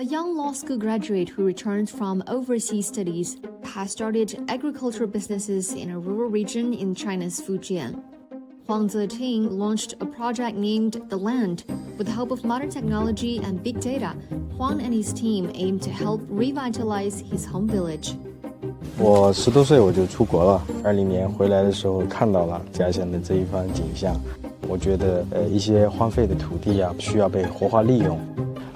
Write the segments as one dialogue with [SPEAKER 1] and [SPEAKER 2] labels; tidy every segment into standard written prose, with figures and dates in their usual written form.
[SPEAKER 1] A young law school graduate who returned from overseas studies has started agricultural businesses in a rural region in China's Fujian. Huang Zeting launched a project named The Land. With the help of modern technology and big data, Huang and his team aim to help revitalize his home village.
[SPEAKER 2] 我10多岁我就出国了，20年回来的时候看到了家乡的这一番景象，我觉得一些荒废的土地啊需要被活化利用。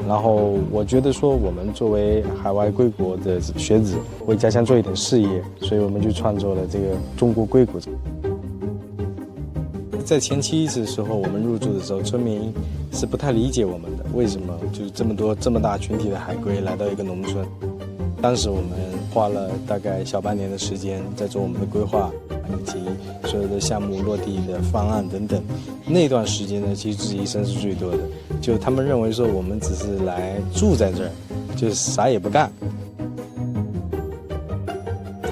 [SPEAKER 2] 然后我觉得说我们作为海外归国的学子，为家乡做一点事业，所以我们就创作了这个中国硅谷。在前期的时候，我们入住的时候，村民是不太理解我们的，为什么就是这么大群体的海归来到一个农村。当时我们花了大概小半年的时间在做我们的规划，以及所有的项目落地的方案等等。那段时间呢，其实质疑声是最多的，就他们认为说我们只是来住在这儿，就是啥也不干。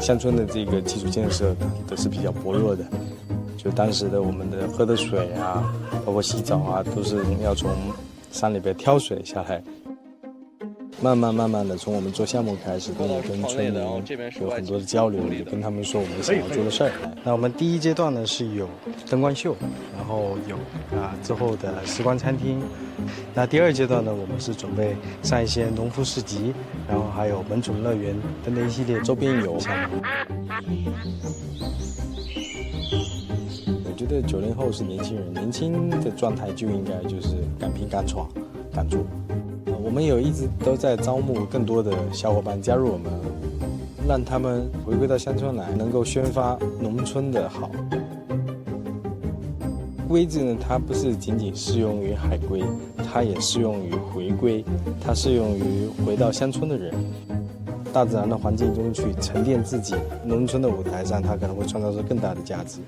[SPEAKER 2] 乡村的这个基础建设都是比较薄弱的，就当时的我们的喝的水啊，包括洗澡啊，都是要从山里边挑水下来。慢慢的从我们做项目开始，也跟村民有很多的交流，也跟他们说我们想要做的事儿。那我们第一阶段呢是有灯光秀，然后有之后的时光餐厅。那第二阶段呢，我们是准备上一些农夫市集，然后还有萌宠乐园等等一系列周边游项目。我觉得90后是年轻人，年轻的状态就应该就是敢拼敢闯敢做。我们一直都在招募更多的小伙伴加入我们，让他们回归到乡村来，能够宣发农村的好。规制呢，它不是仅仅适用于海归，它也适用于回归，它适用于回到乡村的人。大自然的环境中去沉淀自己，农村的舞台上，它可能会创造出更大的价值。